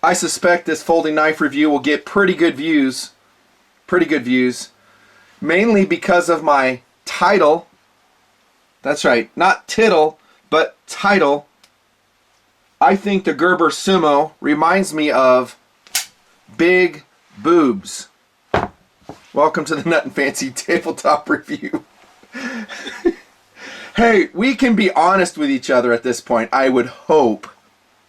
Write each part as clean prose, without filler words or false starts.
I suspect this folding knife review will get pretty good views. Pretty good views. Mainly because of my title. That's right, not tittle, but title. I think the Gerber Sumo reminds me of big boobs. Welcome to the Nut and Fancy tabletop review. Hey, we can be honest with each other at this point, I would hope.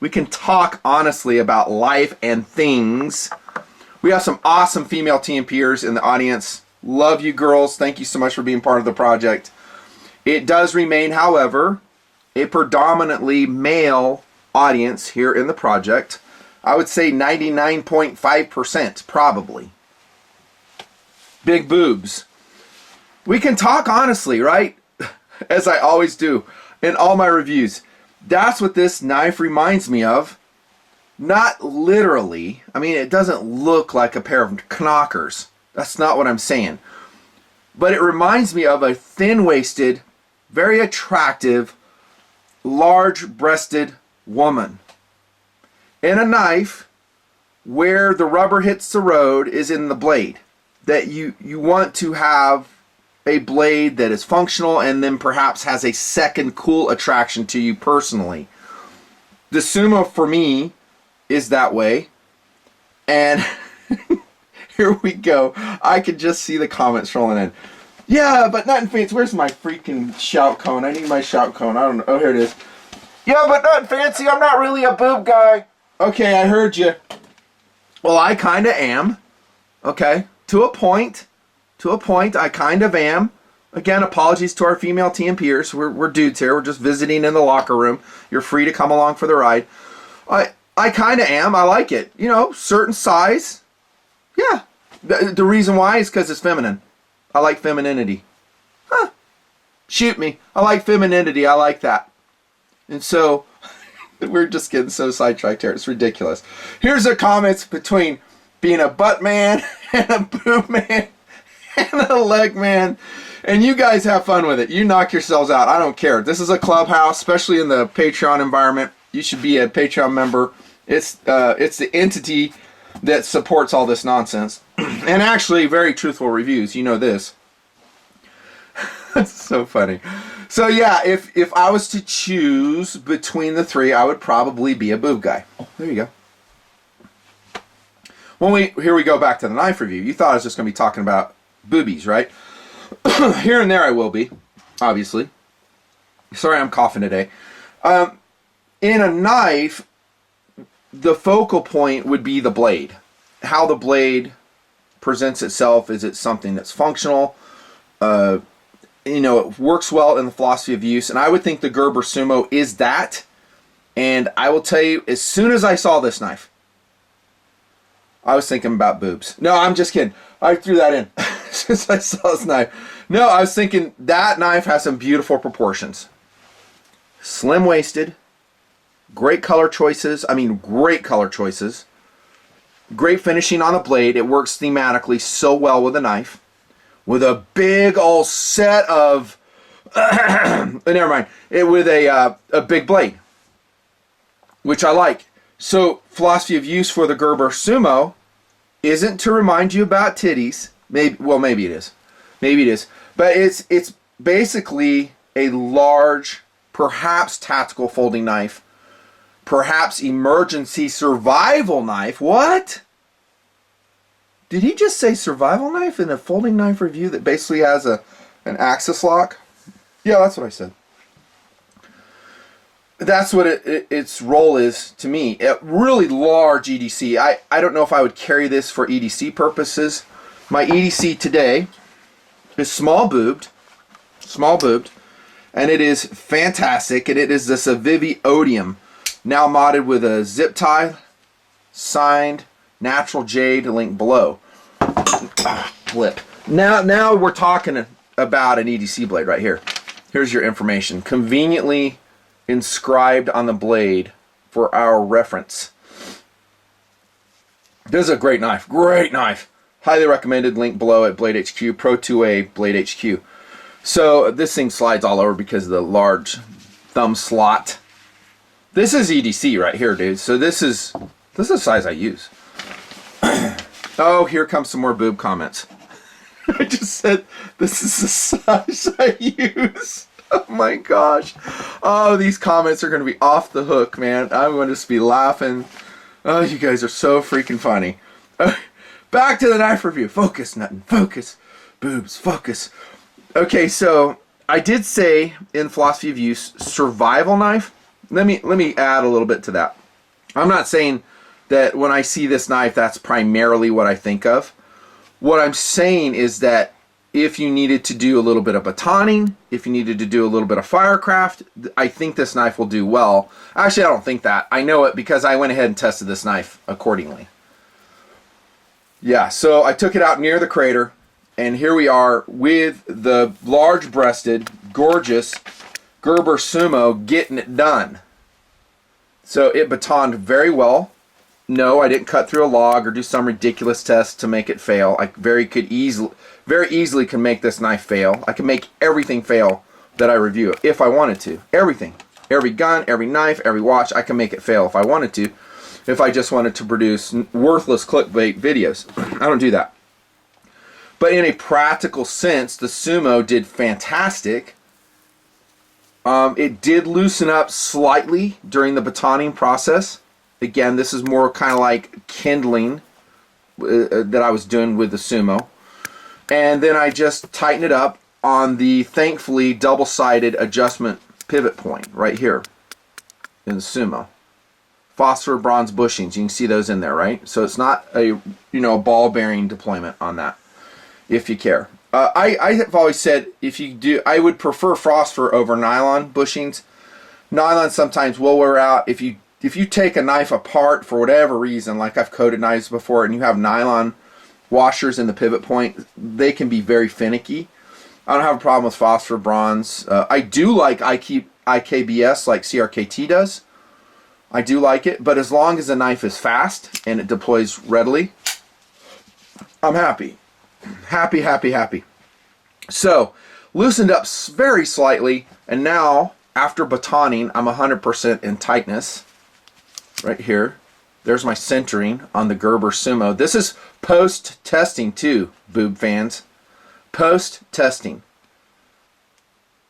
We can talk honestly about life and things. We have some awesome female TNPers in the audience. Love you girls. Thank you so much for being part of the project. It does remain, however, a predominantly male audience here in the project. I would say 99.5% probably. Big boobs. We can talk honestly, right? As I always do in all my reviews. That's what this knife reminds me of. Not literally. I mean, it doesn't look like a pair of knockers. That's not what I'm saying. But it reminds me of a thin-waisted, very attractive, large-breasted woman. And a knife where the rubber hits the road is in the blade. That you want to have a blade that is functional and then perhaps has a second cool attraction to you personally. The Sumo for me is that way. And here we go. I can just see the comments rolling in. Yeah, but Nut and Fancy, where's my freaking shout cone? I need my shout cone. I don't know. Oh, here it is. Yeah, but Nut and Fancy, I'm not really a boob guy. Okay, I heard you. Well, I kind of am. Okay, to a point. To a point, I kind of am. Again, apologies to our female TNPers. We're dudes here. We're just visiting in the locker room. You're free to come along for the ride. I kind of am. I like it. You know, certain size. Yeah. The reason why is because it's feminine. I like femininity. Huh. Shoot me. I like femininity. I like that. And so, we're just getting so sidetracked here. It's ridiculous. Here's the comments between being a butt man and a boob man and a leg man. And you guys have fun with it. You knock yourselves out. I don't care. This is a clubhouse, especially in the Patreon environment. You should be a Patreon member. It's the entity that supports all this nonsense. And actually, very truthful reviews. You know this. That's so funny. So yeah, if I was to choose between the three, I would probably be a boob guy. There you go. Here we go back to the knife review. You thought I was just going to be talking about boobies, right? Here and there I will be, obviously. Sorry, I'm coughing today. In a knife, the focal point would be the blade. How the blade presents itself. Is it something that's functional? You know, it works well in the philosophy of use. And I would think the Gerber Sumo is that. And I will tell you, as soon as I saw this knife, I was thinking about boobs. No, I'm just kidding. I threw that in since I saw this knife. No, I was thinking that knife has some beautiful proportions. Slim-waisted. Great color choices. I mean, great color choices. Great finishing on the blade. It works thematically so well with a knife. With a big old set of... never mind. With a big blade. Which I like. So, philosophy of use for the Gerber Sumo isn't to remind you about titties. Maybe it is. Maybe it is. But it's basically a large, perhaps tactical folding knife. Perhaps emergency survival knife. What? Did he just say survival knife in a folding knife review that basically has an axis lock? Yeah, that's what I said. That's what its role is to me. A really large EDC. I don't know if I would carry this for EDC purposes. My EDC today is small boobed, and it is fantastic. And it is this Avivi Odium, now modded with a zip tie, signed, natural jade, link below. Flip. Now we're talking about an EDC blade right here. Here's your information. Conveniently inscribed on the blade for our reference. This is a great knife. Great knife. Highly recommended. Link below at Blade HQ. Pro 2A Blade HQ. So this thing slides all over because of the large thumb slot. This is EDC right here, dude. So this is This is the size I use. Oh, here comes some more boob comments. I just said, this is the size I use. Oh my gosh. Oh, these comments are going to be off the hook, man. I'm going to just be laughing. Oh, you guys are so freaking funny. Back to the knife review. Focus, Nuttin. Focus. Boobs. Focus. Okay, so I did say in philosophy of use, survival knife. Let me add a little bit to that. I'm not saying that when I see this knife, that's primarily what I think of. What I'm saying is that if you needed to do a little bit of batoning, if you needed to do a little bit of firecraft, I think this knife will do well. Actually, I don't think that. I know it because I went ahead and tested this knife accordingly. Yeah, so I took it out near the crater, and here we are with the large-breasted, gorgeous Gerber Sumo getting it done. So it batoned very well. No, I didn't cut through a log or do some ridiculous test to make it fail. I very easily can make this knife fail. I can make everything fail that I review if I wanted to. Everything. Every gun, every knife, every watch, I can make it fail if I wanted to. If I just wanted to produce worthless clickbait videos. I don't do that. But in a practical sense, the Sumo did fantastic. It did loosen up slightly during the batoning process. Again, this is more kind of like kindling that I was doing with the Sumo. And then I just tighten it up on the, thankfully, double-sided adjustment pivot point right here in the Sumo. Phosphor bronze bushings, you can see those in there, right? So it's not a, ball bearing deployment on that, if you care. I have always said, if you do, I would prefer phosphor over nylon bushings. Nylon sometimes will wear out. If you take a knife apart for whatever reason, like I've coated knives before, and you have nylon washers in the pivot point, they can be very finicky. I don't have a problem with phosphor bronze. I do like IKBS like CRKT does. I do like it, but as long as the knife is fast and it deploys readily, I'm happy. Happy, happy, happy. So, loosened up very slightly, and now, after batoning, I'm 100% in tightness. Right here. There's my centering on the Gerber Sumo. This is post-testing too, boob fans. Post-testing.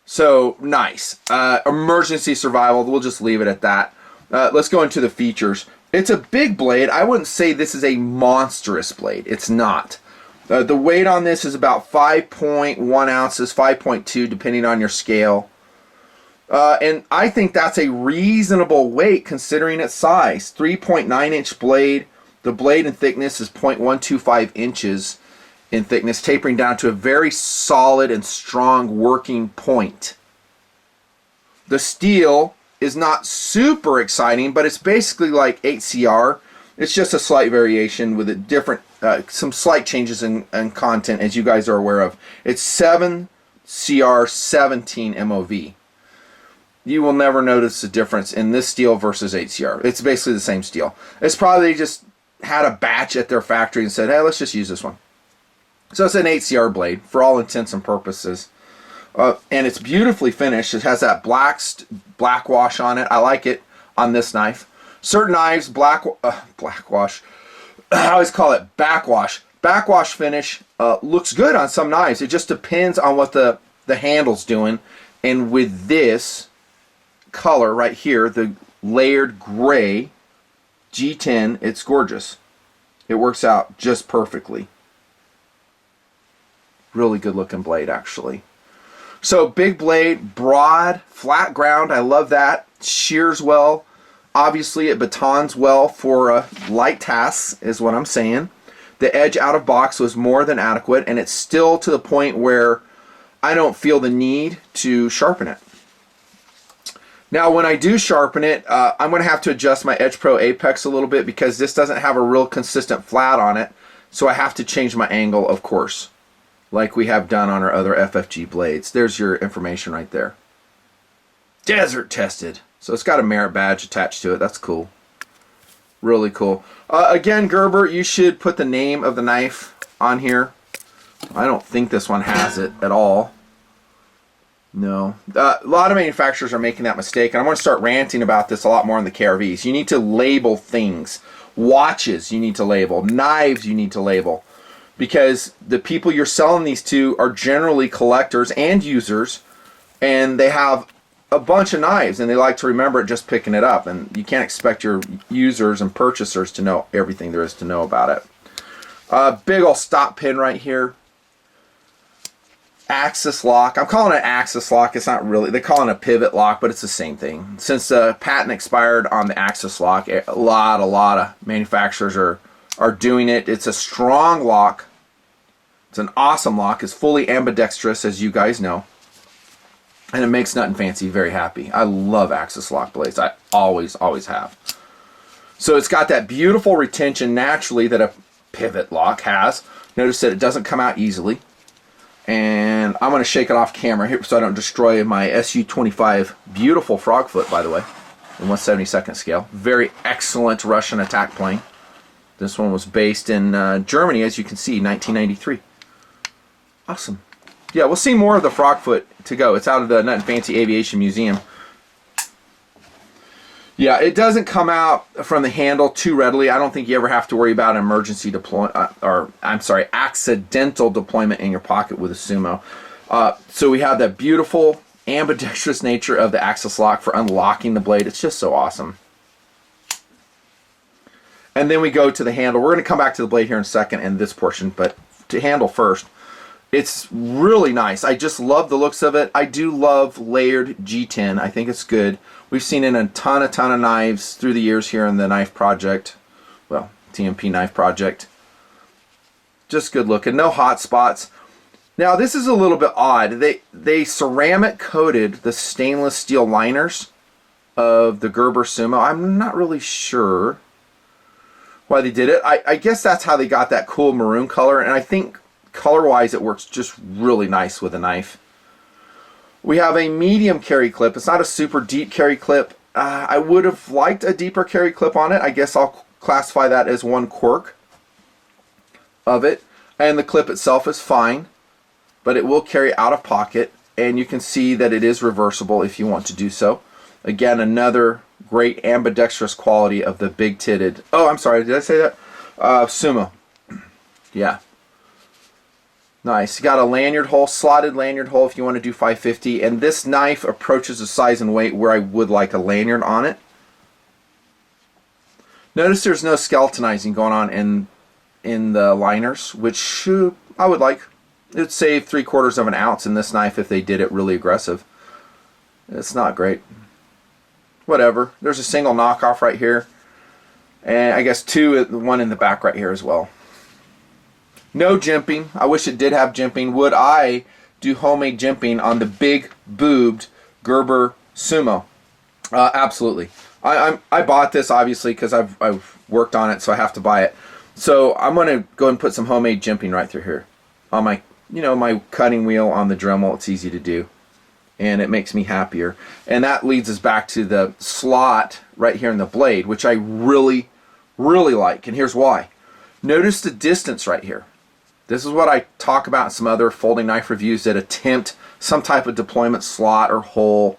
So, nice. Emergency survival, we'll just leave it at that. Let's go into the features. It's a big blade. I wouldn't say this is a monstrous blade. It's not. The weight on this is about 5.1 ounces, 5.2 depending on your scale. And I think that's a reasonable weight considering its size. 3.9 inch blade. The blade in thickness is 0.125 inches in thickness, tapering down to a very solid and strong working point. The steel is not super exciting, but it's basically like 8CR. It's just a slight variation with a different, some slight changes in content, as you guys are aware of. It's 7CR 17 MOV. You will never notice a difference in this steel versus 8CR. It's basically the same steel. It's probably just had a batch at their factory and said, hey, let's just use this one. So it's an 8CR blade for all intents and purposes. And it's beautifully finished. It has that black wash on it. I like it on this knife. Certain knives, black wash. I always call it backwash. Backwash finish looks good on some knives. It just depends on what the handle's doing. And with this color right here, the layered gray G10, it's gorgeous. It works out just perfectly. Really good looking blade, actually. So big blade, broad, flat ground. I love that. Shears well. Obviously, it batons well for light tasks, is what I'm saying. The edge out of box was more than adequate, and it's still to the point where I don't feel the need to sharpen it. Now, when I do sharpen it, I'm going to have to adjust my Edge Pro Apex a little bit because this doesn't have a real consistent flat on it, so I have to change my angle, of course, like we have done on our other FFG blades. There's your information right there. Desert tested. So it's got a merit badge attached to it. That's cool. Really cool. Again, Gerber, you should put the name of the knife on here. I don't think this one has it at all. No. A lot of manufacturers are making that mistake, and I'm going to start ranting about this a lot more in the KRVs. You need to label things. Watches you need to label. Knives you need to label. Because the people you're selling these to are generally collectors and users, and they have a bunch of knives, and they like to remember it just picking it up. And you can't expect your users and purchasers to know everything there is to know about it. Big old stop pin right here. Axis lock. I'm calling it axis lock. It's not really. They call it a pivot lock, but it's the same thing. Since the patent expired on the axis lock, a lot of manufacturers are doing it. It's a strong lock. It's an awesome lock. It's fully ambidextrous, as you guys know. And it makes Nut and Fancy very happy. I love axis lock blades. I always have. So it's got that beautiful retention naturally that a pivot lock has. Notice that it doesn't come out easily. And I'm going to shake it off camera here so I don't destroy my SU-25. Beautiful frog foot, by the way, in 1/72nd scale. Very excellent Russian attack plane. This one was based in Germany, as you can see, 1993. Awesome. Yeah, we'll see more of the frog foot to go. It's out of the Nut and Fancy Aviation Museum. Yeah, it doesn't come out from the handle too readily. I don't think you ever have to worry about an emergency accidental deployment in your pocket with a Sumo. So we have that beautiful ambidextrous nature of the axis lock for unlocking the blade. It's just so awesome. And then we go to the handle. We're going to come back to the blade here in a second in this portion, but to handle first. It's really nice. I just love the looks of it. I do love layered G10. I think it's good. We've seen it in a ton of knives through the years here in the knife project. Well, TNP knife project. Just good looking. No hot spots. Now this is a little bit odd. They ceramic coated the stainless steel liners of the Gerber Sumo. I'm not really sure why they did it. I guess that's how they got that cool maroon color, and I think color-wise it works just really nice with a knife. We have a medium carry clip. It's not a super deep carry clip. I would have liked a deeper carry clip on it. I guess I'll classify that as one quirk of it. And the clip itself is fine, but it will carry out of pocket, and you can see that it is reversible if you want to do so. Again, another great ambidextrous quality of the big-titted, oh, I'm sorry, did I say that? Sumo. Yeah. Nice. You got a lanyard hole, slotted lanyard hole if you want to do 550, and this knife approaches the size and weight where I would like a lanyard on it. Notice there's no skeletonizing going on in the liners, which I would like. It would save 3/4 of an ounce in this knife if they did it really aggressive. It's not great. Whatever. There's a single knockoff right here, and I guess one in the back right here as well. No jimping. I wish it did have jimping. Would I do homemade jimping on the big boobed Gerber Sumo? Absolutely. I bought this obviously because I've worked on it, so I have to buy it. So I'm going to go and put some homemade jimping right through here on my, my cutting wheel on the Dremel. It's easy to do, and it makes me happier. And that leads us back to the slot right here in the blade, which I really like. And here's why. Notice the distance right here. This is what I talk about in some other folding knife reviews that attempt some type of deployment slot or hole,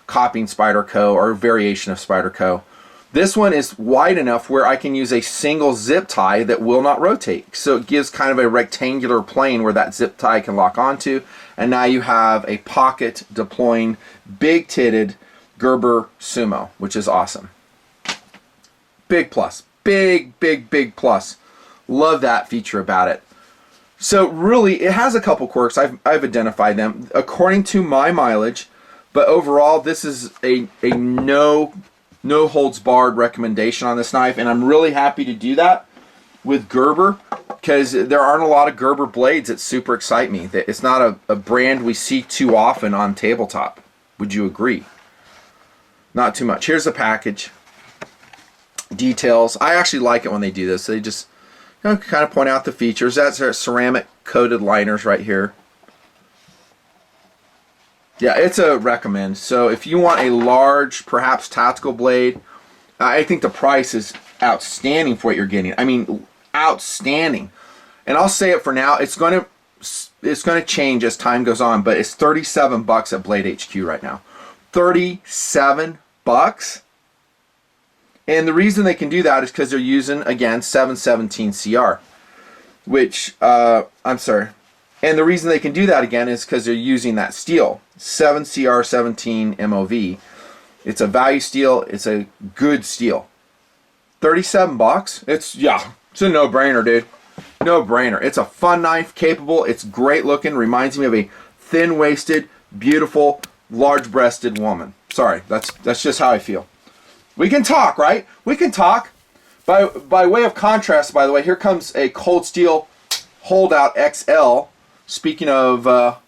copying Spyderco or variation of Spyderco. This one is wide enough where I can use a single zip tie that will not rotate. So it gives kind of a rectangular plane where that zip tie can lock onto. And now you have a pocket deploying big-titted Gerber Sumo, which is awesome. Big plus. Big plus. Love that feature about it. So really, it has a couple quirks. I've identified them according to my mileage, but overall, this is a no holds barred recommendation on this knife, and I'm really happy to do that with Gerber because there aren't a lot of Gerber blades that super excite me. It's not a brand we see too often on tabletop. Would you agree? Not too much. Here's the package. Details. I actually like it when they do this. They just kind of point out the features. That's our ceramic coated liners right here. Yeah, it's a recommend. So if you want a large, perhaps tactical blade, I think the price is outstanding for what you're getting. I mean, outstanding. And I'll say it for now. It's going to change as time goes on, but it's $37 at Blade HQ right now. $37. And the reason they can do that is because they're using, again, 717 CR, which, I'm sorry. And the reason they can do that, again, is because they're using that steel, 7CR17 MOV. It's a value steel. It's a good steel. $37. It's a no-brainer, dude. No-brainer. It's a fun knife, capable. It's great looking. Reminds me of a thin-waisted, beautiful, large-breasted woman. Sorry, that's just how I feel. We can talk, right? We can talk. By way of contrast, by the way, here comes a Cold Steel Holdout XL. Speaking of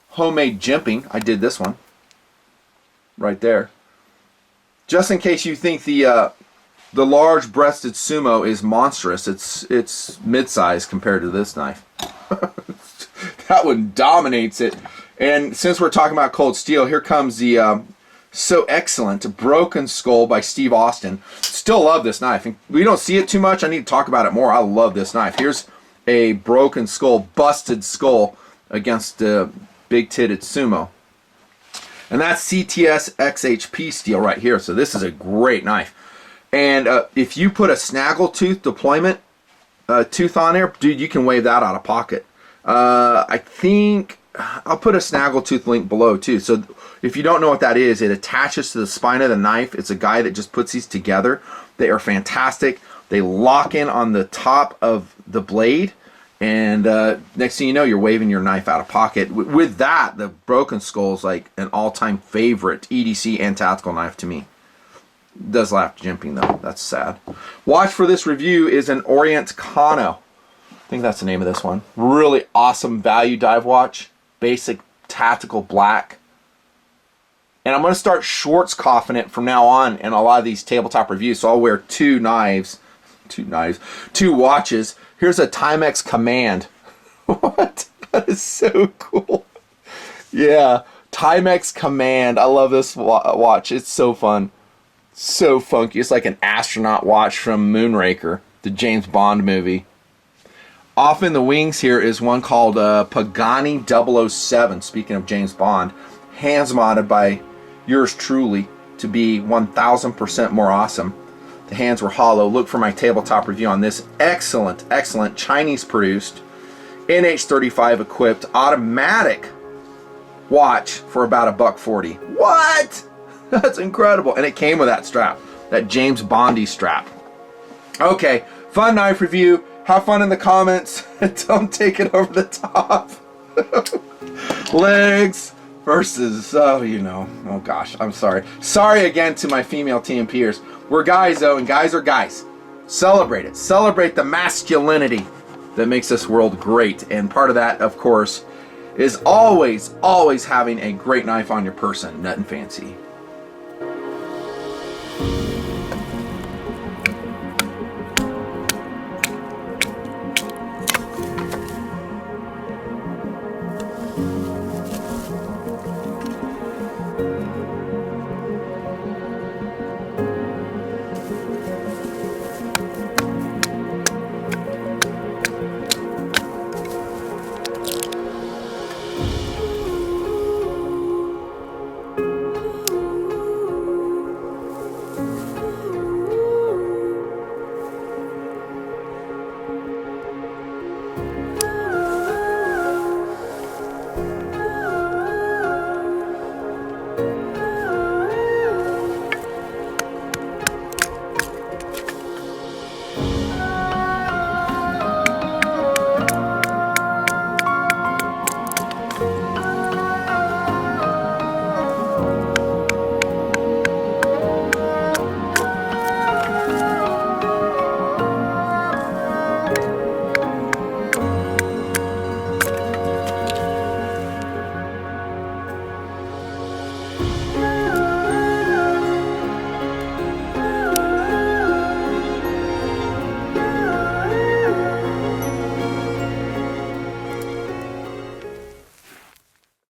homemade jimping, I did this one right there. Just in case you think the large-breasted Sumo is monstrous, it's mid-size compared to this knife. That one dominates it. And since we're talking about cold steel, here comes the So Excellent Broken Skull by Steve Austin. Still love this knife. And we don't see it too much. I need to talk about it more. I love this knife. Here's a broken skull, busted skull against the big-titted Sumo. And that's CTS XHP steel right here. So this is a great knife. And if you put a snaggletooth deployment tooth on there, dude, you can wave that out of pocket. I think I'll put a snaggletooth link below too. So if you don't know what that is, it attaches to the spine of the knife. It's a guy that just puts these together. They are fantastic. They lock in on the top of the blade. And next thing you know, you're waving your knife out of pocket. With that, the Broken Skull is like an all-time favorite EDC and tactical knife to me. Does lack jimping though. That's sad. Watch for this review is an Orient Kano. I think that's the name of this one. Really awesome value dive watch. Basic tactical black. And I'm going to start Schwarzkopfing it from now on in a lot of these tabletop reviews. So I'll wear two watches. Here's a Timex Command. What? That is so cool. Yeah, Timex Command. I love this watch. It's so fun. So funky. It's like an astronaut watch from Moonraker, the James Bond movie. Off in the wings here is one called Pagani 007. Speaking of James Bond, hands modded by yours truly to be 1000% more awesome. The hands were hollow. Look for my tabletop review on this. Excellent, excellent Chinese produced, NH35 equipped, automatic watch for about $140. What? That's incredible. And it came with that strap, that James Bondy strap. Okay, fun knife review. Have fun in the comments. Don't take it over the top. Legs versus, oh gosh, I'm sorry. Sorry again to my female TNPers. We're guys though, and guys are guys. Celebrate it. Celebrate the masculinity that makes this world great. And part of that, of course, is always having a great knife on your person. Nothing fancy.